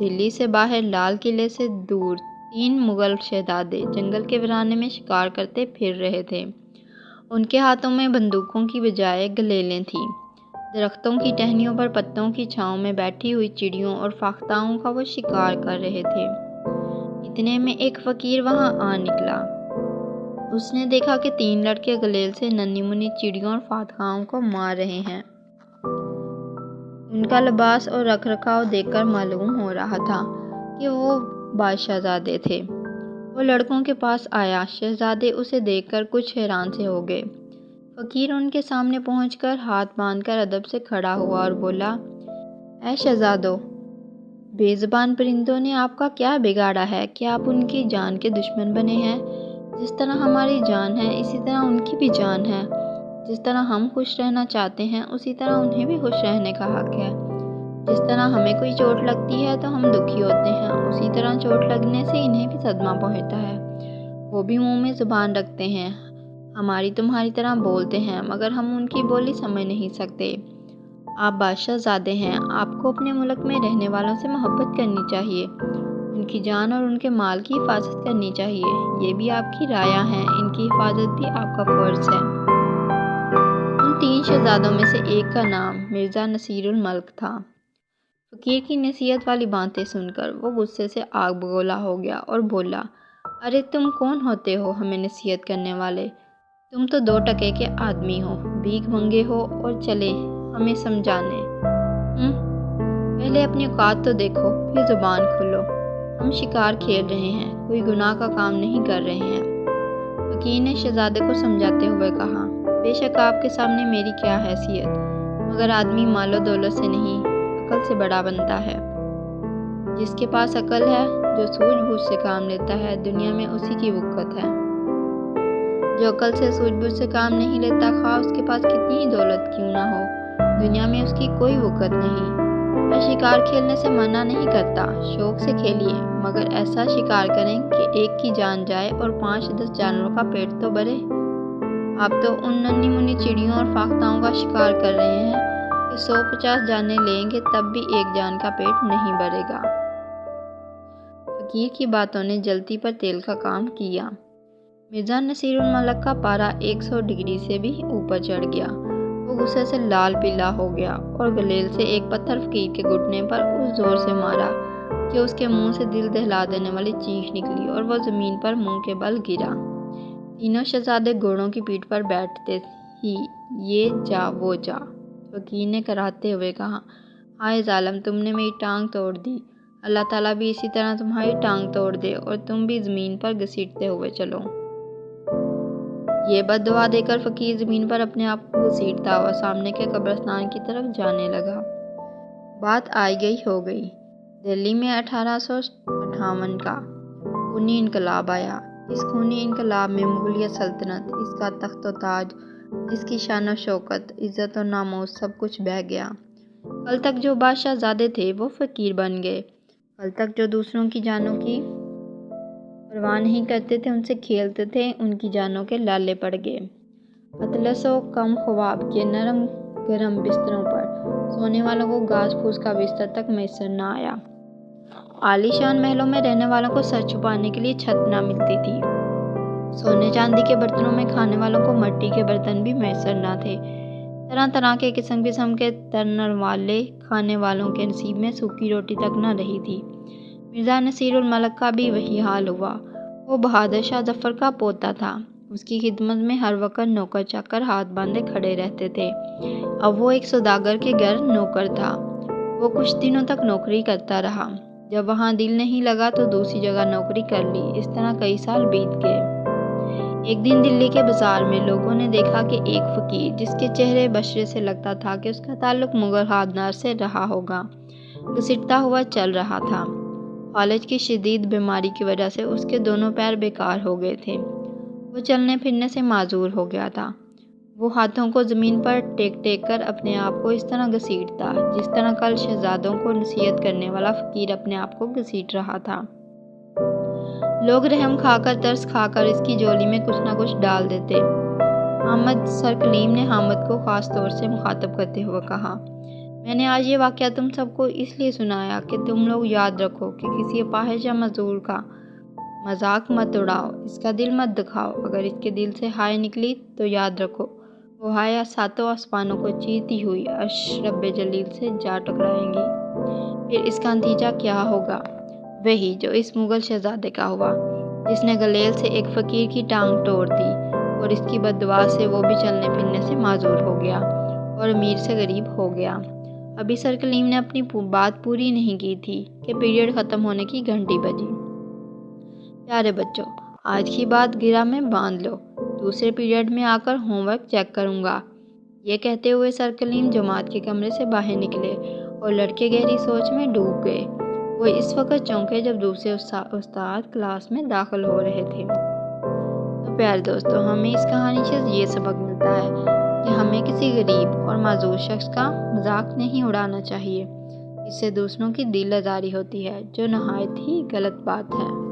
دلی سے باہر لال قلعے سے دور 3 مغل شہزادے جنگل کے ویرانے میں شکار کرتے پھر رہے تھے۔ ان کے ہاتھوں میں بندوقوں کی بجائے گلیلیں تھیں۔ درختوں کی ٹہنیوں پر پتوں کی چھاؤں میں بیٹھی ہوئی چڑیوں اور فاختاؤں کا وہ شکار کر رہے تھے۔ اتنے میں ایک فقیر وہاں آ نکلا۔ اس نے دیکھا کہ 3 لڑکے گلیل سے ننھی منھی چڑیوں اور فاختاؤں کو مار رہے ہیں۔ ان کا لباس اور رکھ رکھاؤ دیکھ کر معلوم ہو رہا تھا کہ وہ بادشاہ زادے تھے۔ وہ لڑکوں کے پاس آیا۔ شہزادے اسے دیکھ کر کچھ حیران سے ہو گئے۔ فقیر ان کے سامنے پہنچ کر ہاتھ باندھ کر ادب سے کھڑا ہوا اور بولا، اے شہزادو، بے زبان پرندوں نے آپ کا کیا بگاڑا ہے کہ آپ ان کی جان کے دشمن بنے ہیں؟ جس طرح ہماری جان ہے اسی طرح ان کی بھی جان ہے۔ جس طرح ہم خوش رہنا چاہتے ہیں اسی طرح انہیں بھی خوش رہنے کا حق ہے۔ جس طرح ہمیں کوئی چوٹ لگتی ہے تو ہم دکھی ہوتے ہیں، اسی طرح چوٹ لگنے سے انہیں بھی صدمہ پہنچتا ہے۔ وہ بھی منہ میں زبان رکھتے ہیں، ہماری تمہاری طرح بولتے ہیں، مگر ہم ان کی بولی سمجھ نہیں سکتے۔ آپ بادشاہ زادے ہیں، آپ کو اپنے ملک میں رہنے والوں سے محبت کرنی چاہیے، ان کی جان اور ان کے مال کی حفاظت کرنی چاہیے۔ یہ بھی آپ کی رعایا ہیں، ان کی حفاظت بھی آپ کا فرض ہے۔ ان 3 شہزادوں میں سے ایک کا نام مرزا نصیر الملک تھا۔ فقیر کی نصیحت والی باتیں سن کر وہ غصے سے آگ بگولا ہو گیا اور بولا، ارے تم کون ہوتے ہو ہمیں نصیحت کرنے والے؟ تم تو 2 ٹکے کے آدمی ہو، بھیک منگے ہو اور چلے ہمیں سمجھانے۔ پہلے اپنی اوقات تو دیکھو، پھر زبان کھولو۔ ہم شکار کھیل رہے ہیں، کوئی گناہ کا کام نہیں کر رہے ہیں۔ فقیر نے شہزادے کو سمجھاتے ہوئے کہا، بے شک آپ کے سامنے میری کیا حیثیت، مگر آدمی مال و دولت سے نہیں عقل سے بڑا بنتا ہے۔ جس کے پاس عقل ہے، جو سوجھ بوجھ سے کام لیتا ہے، دنیا میں اسی کی وقت ہے۔ جو عقل سے سوجھ بوجھ سے کام نہیں لیتا، خواہ اس کے پاس کتنی ہی دولت کیوں نہ ہو، دنیا میں اس کی کوئی وقت نہیں۔ میں شکار کھیلنے سے منع نہیں کرتا، شوق سے کھیلیے، مگر ایسا شکار کریں کہ ایک کی جان جائے اور 5-10 جانوروں کا پیٹ تو بھرے۔ آپ تو ان ننھی منھی چڑیوں اور فاختاؤں کا شکار کر رہے ہیں کہ 150 جانیں لیں گے تب بھی ایک جان کا پیٹ نہیں بھرے گا۔ فقیر کی باتوں نے جلتی پر تیل کا کام کیا۔ مرزا نصیر الملک کا پارا 100 ڈگری سے بھی اوپر چڑھ گیا۔ وہ غصے سے لال پیلا ہو گیا اور گلیل سے ایک پتھر فقیر کے گھٹنے پر اس زور سے مارا کہ اس کے منہ سے دل دہلا دینے والی چیخ نکلی اور وہ زمین پر منہ کے بل گرا۔ تینوں شہزادے گھوڑوں کی پیٹھ پر بیٹھتے ہی یہ جا وہ جا۔ فقیر نے کراہتے ہوئے کہا، ہائے ظالم، تم نے میری ٹانگ توڑ دی، اللہ تعالیٰ بھی اسی طرح تمہاری ٹانگ توڑ دے اور تم بھی زمین پر گھسیٹتے ہوئے چلو۔ یہ بد دعا دے کر فقیر زمین پر اپنے آپ کو گھسیٹتا ہوا سامنے کے قبرستان کی طرف جانے لگا۔ بات آئی گئی ہو گئی۔ دہلی میں 1858 کا خونی انقلاب آیا۔ اس خونی انقلاب میں مغلیہ سلطنت، اس کا تخت و تاج، اس کی شان و شوکت، عزت و ناموس سب کچھ بہہ گیا۔ کل تک جو بادشاہ زادے تھے وہ فقیر بن گئے۔ کل تک جو دوسروں کی جانوں کی پرواہ نہیں کرتے تھے، ان سے کھیلتے تھے، ان کی جانوں کے لالے پڑ گئے۔ اطلس و کم خواب کے نرم گرم بستروں پر سونے والوں کو گھاس پھوس کا بستر تک میسر نہ آیا۔ عالی شان محلوں میں رہنے والوں کو سر چھپانے کے لیے چھت نہ ملتی تھی۔ سونے چاندی کے برتنوں میں کھانے والوں کو مٹی کے برتن بھی میسر نہ تھے۔ طرح طرح کے قسم قسم کے ترنر والے کھانے والوں کے نصیب میں سوکھی روٹی تک نہ رہی تھی۔ مرزا نصیر الملک کا بھی وہی حال ہوا۔ وہ بہادر شاہ ظفر کا پوتا تھا۔ اس کی خدمت میں ہر وقت نوکر چاکر ہاتھ باندھے کھڑے رہتے تھے۔ اب وہ ایک سوداگر کے گھر نوکر تھا۔ وہ کچھ دنوں تک نوکری کرتا رہا۔ جب وہاں دل نہیں لگا تو دوسری جگہ نوکری کر لی۔ اس طرح کئی سال بیت گئے۔ ایک دن دلی کے بازار میں لوگوں نے دیکھا کہ ایک فقیر، جس کے چہرے بشرے سے لگتا تھا کہ اس کا تعلق مغل خاندان سے رہا ہوگا، گھسٹتا ہوا چل رہا تھا۔ فالج کی شدید بیماری کی وجہ سے اس کے دونوں پیر بیکار ہو گئے تھے۔ وہ چلنے پھرنے سے معذور ہو گیا تھا۔ وہ ہاتھوں کو زمین پر ٹیک ٹیک کر اپنے آپ کو اس طرح گھسیٹتا جس طرح کل شہزادوں کو نصیحت کرنے والا فقیر اپنے آپ کو گھسیٹ رہا تھا۔ لوگ رحم کھا کر ترس کھا کر اس کی جولی میں کچھ نہ کچھ ڈال دیتے۔ حامد سر کلیم نے حامد کو خاص طور سے مخاطب کرتے ہوئے کہا، میں نے آج یہ واقعہ تم سب کو اس لیے سنایا کہ تم لوگ یاد رکھو کہ کسی اپاہج یا مزدور کا مذاق مت اڑاؤ، اس کا دل مت دکھاؤ۔ اگر اس کے دل سے ہائے نکلی تو یاد رکھو وہ ہائے ساتوں آسمانوں کو چیرتی ہوئی عرش رب جلیل سے جا ٹکرائیں گی۔ پھر اس کا نتیجہ کیا ہوگا؟ وہی جو اس مغل شہزادے کا ہوا، جس نے گلیل سے ایک فقیر کی ٹانگ توڑ دی اور اس کی بد دعا سے وہ بھی چلنے پھرنے سے معذور ہو گیا اور امیر سے غریب ہو گیا۔ ابھی سر کلیم نے اپنی بات پوری نہیں کی تھی کہ پیریڈ ختم ہونے کی گھنٹی بجی۔ پیارے بچوں، آج کی بات گرہ میں باندھ لو، دوسرے پیریڈ میں آ کر ہوم ورک چیک کروں گا۔ یہ کہتے ہوئے سر کلیم جماعت کے کمرے سے باہر نکلے اور لڑکے گہری سوچ میں ڈوب گئے۔ وہ اس وقت چونکے جب دوسرے استاد کلاس میں داخل ہو رہے تھے۔ تو پیارے دوستوں، ہمیں اس کہانی سے یہ سبق ملتا ہے کہ ہمیں کسی غریب اور معذور شخص کا مذاق نہیں اڑانا چاہیے۔ اس سے دوسروں کی دل آزاری ہوتی ہے، جو نہایت ہی غلط بات ہے۔